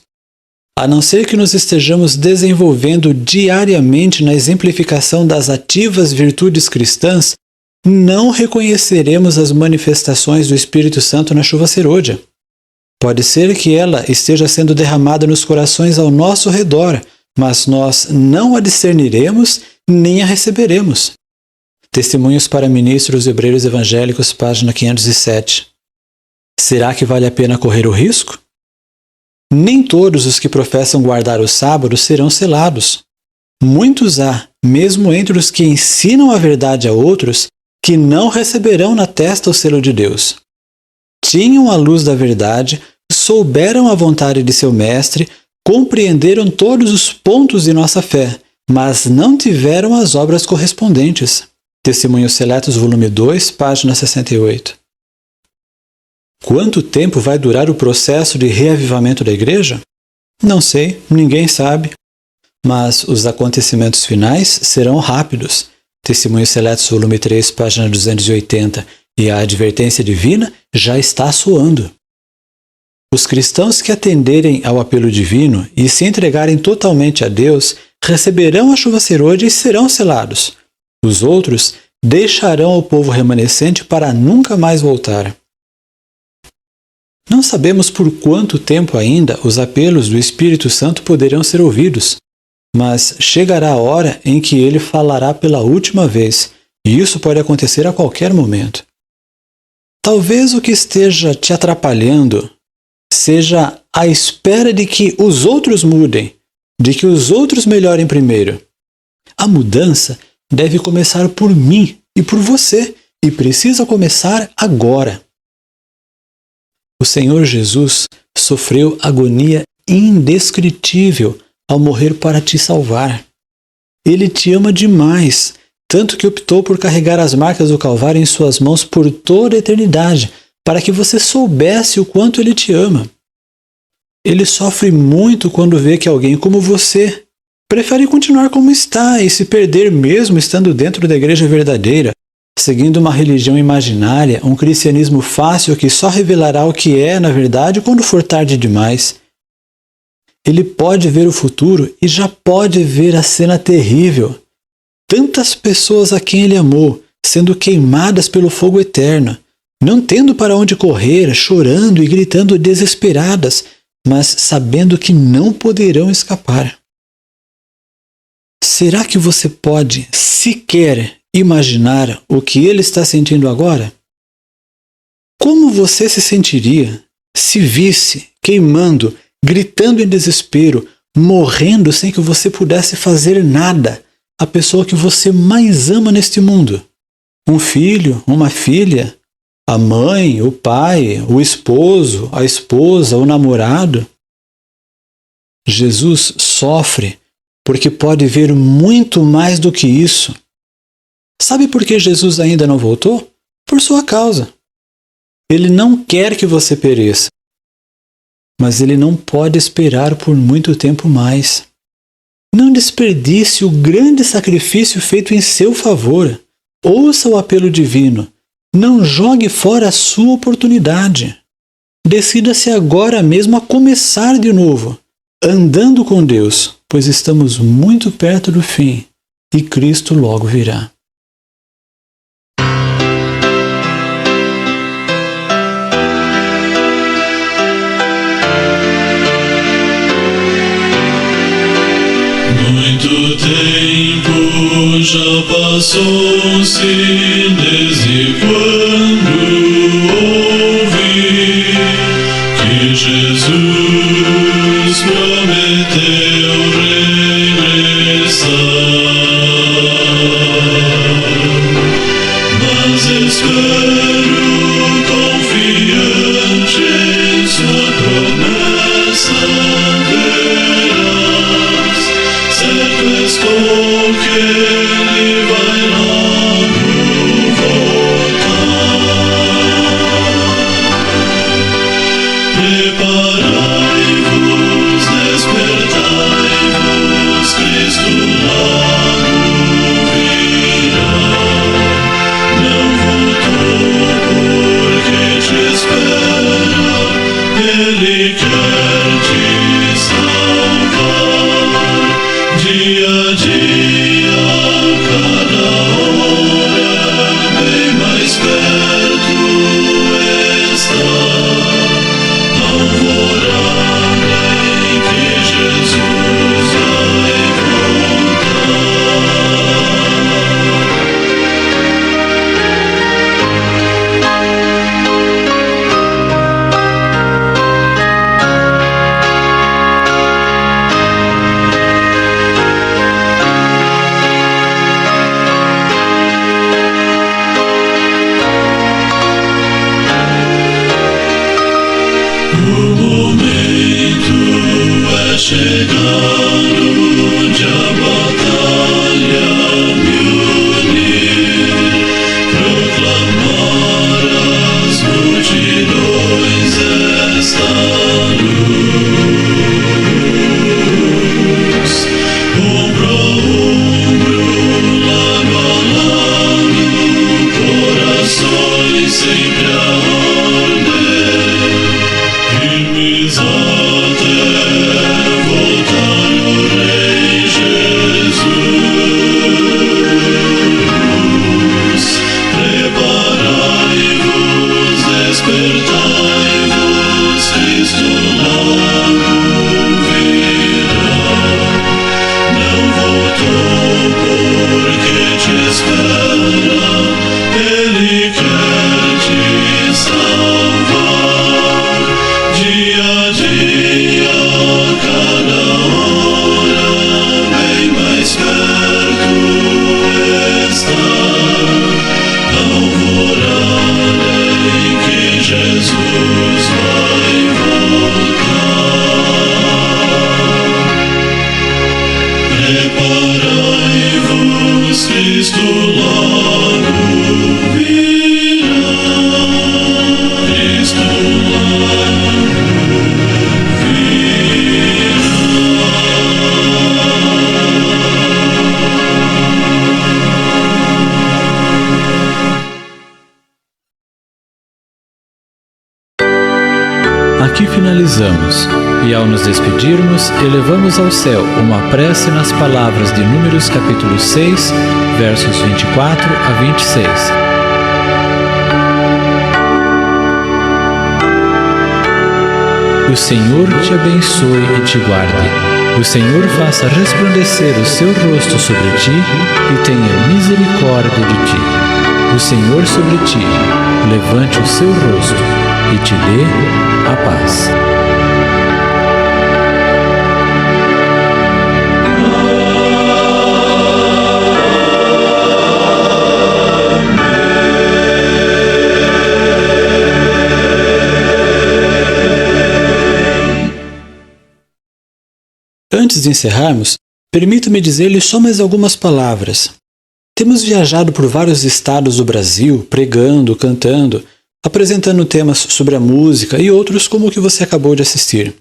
A não ser que nos estejamos desenvolvendo diariamente na exemplificação das ativas virtudes cristãs, não reconheceremos as manifestações do Espírito Santo na chuva serôdia. Pode ser que ela esteja sendo derramada nos corações ao nosso redor, mas nós não a discerniremos nem a receberemos. Testemunhos para Ministros Obreiros Evangélicos, página 507. Será que vale a pena correr o risco? Nem todos os que professam guardar o sábado serão selados. Muitos há, mesmo entre os que ensinam a verdade a outros, que não receberão na testa o selo de Deus. Tinham a luz da verdade, souberam a vontade de seu mestre, compreenderam todos os pontos de nossa fé, mas não tiveram as obras correspondentes. Testemunhos Seletos, volume 2, página 68. Quanto tempo vai durar o processo de reavivamento da igreja? Não sei, ninguém sabe. Mas os acontecimentos finais serão rápidos. Testemunhos Seletos, volume 3, página 280. E a advertência divina já está soando. Os cristãos que atenderem ao apelo divino e se entregarem totalmente a Deus receberão a chuva serôdia e serão selados. Os outros deixarão o povo remanescente para nunca mais voltar. Não sabemos por quanto tempo ainda os apelos do Espírito Santo poderão ser ouvidos, mas chegará a hora em que ele falará pela última vez, e isso pode acontecer a qualquer momento. Talvez o que esteja te atrapalhando seja a espera de que os outros mudem, de que os outros melhorem primeiro. A mudança deve começar por mim e por você, e precisa começar agora. O Senhor Jesus sofreu agonia indescritível ao morrer para te salvar. Ele te ama demais, tanto que optou por carregar as marcas do Calvário em suas mãos por toda a eternidade, para que você soubesse o quanto Ele te ama. Ele sofre muito quando vê que alguém como você prefere continuar como está e se perder mesmo estando dentro da igreja verdadeira, seguindo uma religião imaginária, um cristianismo fácil que só revelará o que é, na verdade, quando for tarde demais. Ele pode ver o futuro e já pode ver a cena terrível. Tantas pessoas a quem ele amou, sendo queimadas pelo fogo eterno, não tendo para onde correr, chorando e gritando desesperadas, mas sabendo que não poderão escapar. Será que você pode sequer imaginar o que ele está sentindo agora? Como você se sentiria se visse queimando, gritando em desespero, morrendo sem que você pudesse fazer nada, a pessoa que você mais ama neste mundo? Um filho, uma filha, a mãe, o pai, o esposo, a esposa, o namorado? Jesus sofre porque pode ver muito mais do que isso. Sabe por que Jesus ainda não voltou? Por sua causa. Ele não quer que você pereça, mas ele não pode esperar por muito tempo mais. Não desperdice o grande sacrifício feito em seu favor. Ouça o apelo divino. Não jogue fora a sua oportunidade. Decida-se agora mesmo a começar de novo, andando com Deus, pois estamos muito perto do fim e Cristo logo virá. Muito tempo já passou-se desde quando ouvi que Jesus prometeu regressar, mas espero Ele quer te salvar. Dia a dia, cada hora, bem mais perto está. Alvorada em que Jesus vai chegando de a batalha me unir, proclamar as multidões esta luz. Ombro a ombro, lado a lado, corações sempre a arder, firmes até voltar o Rei Jesus. Preparai-vos, despertai-vos, Cristo logo virá. Não voltou porque te espera, Ele quer te salvar. Dia a dia, cada hora, bem mais perto está. Alvorada em que Jesus vai voltar. Preparai-vos, Cristo logo virá. Cristo logo Aqui finalizamos, e ao nos despedirmos, elevamos ao céu uma prece nas palavras de Números capítulo 6, versos 24 a 26. O Senhor te abençoe e te guarde. O Senhor faça resplandecer o seu rosto sobre ti e tenha misericórdia de ti. O Senhor sobre ti levante o seu rosto e te dê a paz. Antes de encerrarmos, permita-me dizer-lhe só mais algumas palavras. Temos viajado por vários estados do Brasil, pregando, cantando, apresentando temas sobre a música e outros como o que você acabou de assistir.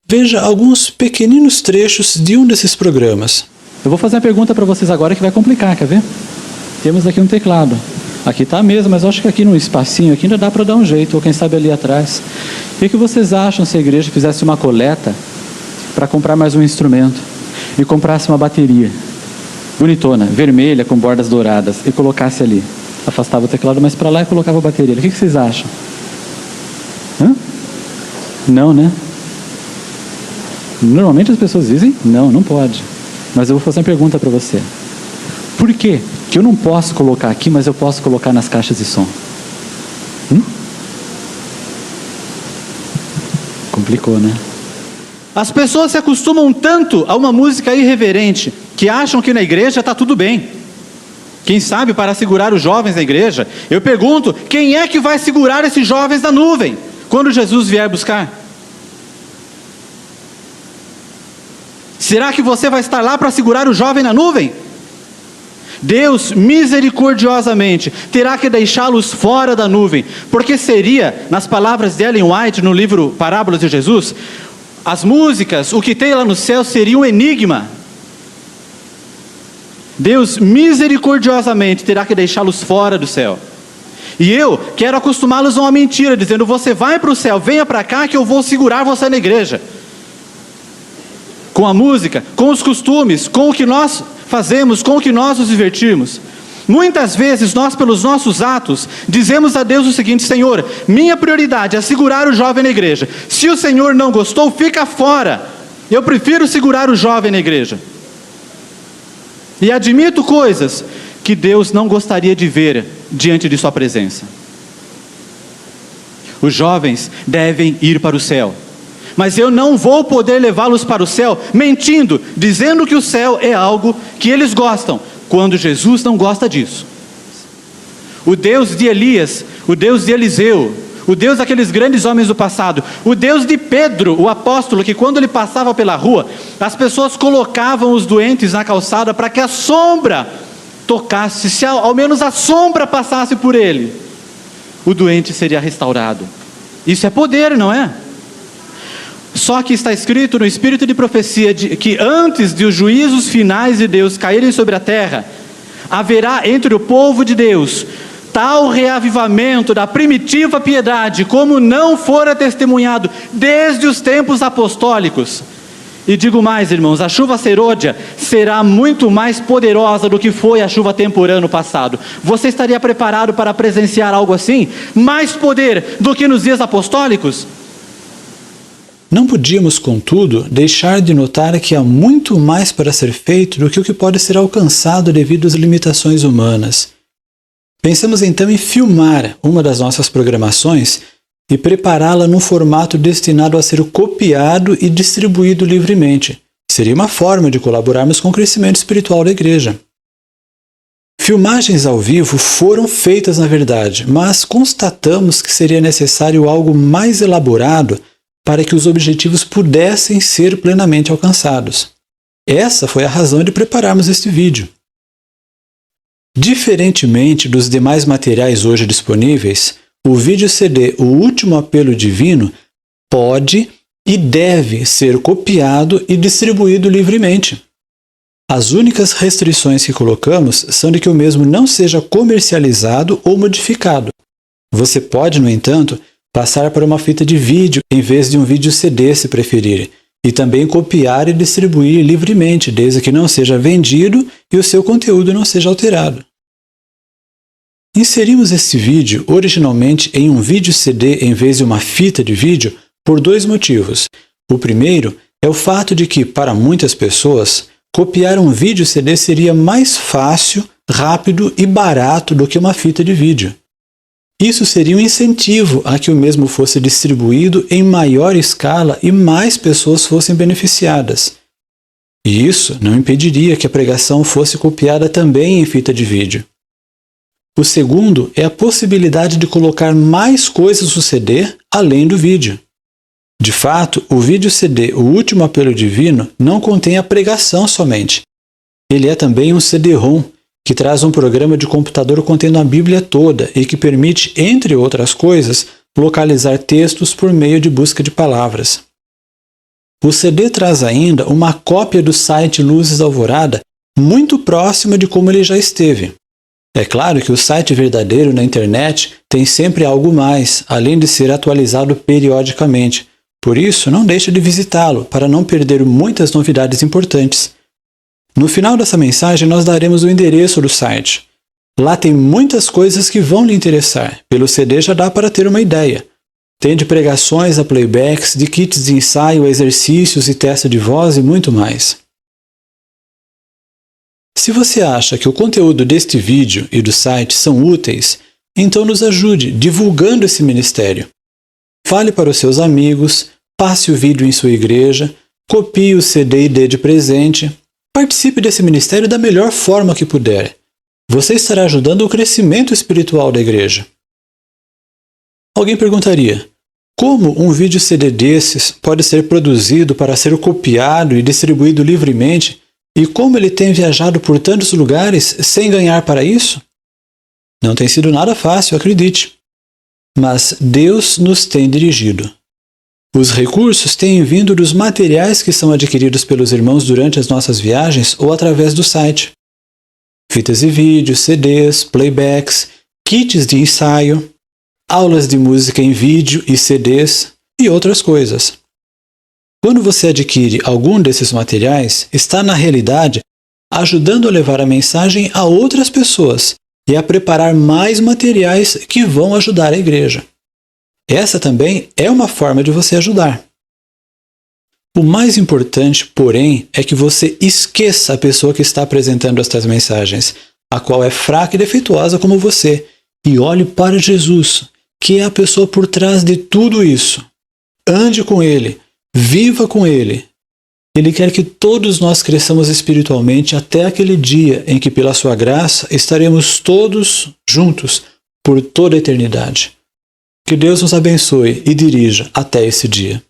Veja alguns pequeninos trechos de um desses programas. Eu vou fazer uma pergunta para vocês agora que vai complicar, quer ver? Temos aqui um teclado. Aqui está a mesa, mas eu acho que aqui no espacinho aqui ainda dá para dar um jeito, ou quem sabe ali atrás. O que vocês acham se a igreja fizesse uma coleta para comprar mais um instrumento e comprasse uma bateria bonitona, vermelha, com bordas douradas, e colocasse ali? Afastava o teclado mais para lá e colocava a bateria. O que vocês acham? Hã? Não, né? Normalmente as pessoas dizem, não pode. Mas eu vou fazer uma pergunta para você. Por que eu não posso colocar aqui, mas eu posso colocar nas caixas de som? Complicou, né? As pessoas se acostumam tanto a uma música irreverente que acham que na igreja está tudo bem. Quem sabe para segurar os jovens na igreja, eu pergunto, quem é que vai segurar esses jovens na nuvem quando Jesus vier buscar? Será que você vai estar lá para segurar o jovem na nuvem? Deus misericordiosamente terá que deixá-los fora da nuvem, porque seria, nas palavras de Ellen White no livro Parábolas de Jesus, as músicas, o que tem lá no céu seria um enigma. Deus misericordiosamente terá que deixá-los fora do céu. E eu quero acostumá-los a uma mentira, dizendo: você vai para o céu, venha para cá que eu vou segurar você na igreja. Com a música, com os costumes, com o que nós fazemos, com o que nós nos divertimos. Muitas vezes nós, pelos nossos atos, dizemos a Deus o seguinte: Senhor, minha prioridade é segurar o jovem na igreja. Se o Senhor não gostou, fica fora. Eu prefiro segurar o jovem na igreja. E admito coisas que Deus não gostaria de ver diante de sua presença. Os jovens devem ir para o céu, mas eu não vou poder levá-los para o céu mentindo, dizendo que o céu é algo que eles gostam, quando Jesus não gosta disso. O Deus de Elias, o Deus de Eliseu, o Deus daqueles grandes homens do passado, o Deus de Pedro, o apóstolo, que quando ele passava pela rua, as pessoas colocavam os doentes na calçada para que a sombra tocasse, se ao menos a sombra passasse por ele, o doente seria restaurado. Isso é poder, não é? Só que está escrito no espírito de profecia que antes de os juízos finais de Deus caírem sobre a terra, haverá entre o povo de Deus tal reavivamento da primitiva piedade, como não fora testemunhado desde os tempos apostólicos. E digo mais, irmãos, a chuva serôdia será muito mais poderosa do que foi a chuva temporã no passado. Você estaria preparado para presenciar algo assim? Mais poder do que nos dias apostólicos? Não podíamos, contudo, deixar de notar que há muito mais para ser feito do que o que pode ser alcançado devido às limitações humanas. Pensamos então em filmar uma das nossas programações e prepará-la num formato destinado a ser copiado e distribuído livremente. Seria uma forma de colaborarmos com o crescimento espiritual da igreja. Filmagens ao vivo foram feitas na verdade, mas constatamos que seria necessário algo mais elaborado para que os objetivos pudessem ser plenamente alcançados. Essa foi a razão de prepararmos este vídeo. Diferentemente dos demais materiais hoje disponíveis, o vídeo CD O Último Apelo Divino pode e deve ser copiado e distribuído livremente. As únicas restrições que colocamos são de que o mesmo não seja comercializado ou modificado. Você pode, no entanto, passar para uma fita de vídeo em vez de um vídeo CD, se preferir, e também copiar e distribuir livremente, desde que não seja vendido e o seu conteúdo não seja alterado. Inserimos este vídeo originalmente em um vídeo CD em vez de uma fita de vídeo por dois motivos. O primeiro é o fato de que, para muitas pessoas, copiar um vídeo CD seria mais fácil, rápido e barato do que uma fita de vídeo. Isso seria um incentivo a que o mesmo fosse distribuído em maior escala e mais pessoas fossem beneficiadas. E isso não impediria que a pregação fosse copiada também em fita de vídeo. O segundo é a possibilidade de colocar mais coisas no CD além do vídeo. De fato, o vídeo CD O Último Apelo Divino não contém a pregação somente. Ele é também um CD-ROM, que traz um programa de computador contendo a Bíblia toda e que permite, entre outras coisas, localizar textos por meio de busca de palavras. O CD traz ainda uma cópia do site Luzes da Alvorada, muito próxima de como ele já esteve. É claro que o site verdadeiro na internet tem sempre algo mais, além de ser atualizado periodicamente. Por isso, não deixe de visitá-lo, para não perder muitas novidades importantes. No final dessa mensagem, nós daremos o endereço do site. Lá tem muitas coisas que vão lhe interessar. Pelo CD já dá para ter uma ideia. Tem de pregações a playbacks, de kits de ensaio, exercícios e teste de voz e muito mais. Se você acha que o conteúdo deste vídeo e do site são úteis, então nos ajude divulgando esse ministério. Fale para os seus amigos, passe o vídeo em sua igreja, copie o CD e dê de presente. Participe desse ministério da melhor forma que puder. Você estará ajudando o crescimento espiritual da igreja. Alguém perguntaria: como um vídeo CD desses pode ser produzido para ser copiado e distribuído livremente, e como ele tem viajado por tantos lugares sem ganhar para isso? Não tem sido nada fácil, acredite. Mas Deus nos tem dirigido. Os recursos têm vindo dos materiais que são adquiridos pelos irmãos durante as nossas viagens ou através do site. Fitas e vídeos, CDs, playbacks, kits de ensaio, aulas de música em vídeo e CDs e outras coisas. Quando você adquire algum desses materiais, está na realidade ajudando a levar a mensagem a outras pessoas e a preparar mais materiais que vão ajudar a igreja. Essa também é uma forma de você ajudar. O mais importante, porém, é que você esqueça a pessoa que está apresentando estas mensagens, a qual é fraca e defeituosa como você, e olhe para Jesus, que é a pessoa por trás de tudo isso. Ande com Ele, viva com Ele. Ele quer que todos nós cresçamos espiritualmente até aquele dia em que, pela sua graça, estaremos todos juntos por toda a eternidade. Que Deus nos abençoe e dirija até esse dia.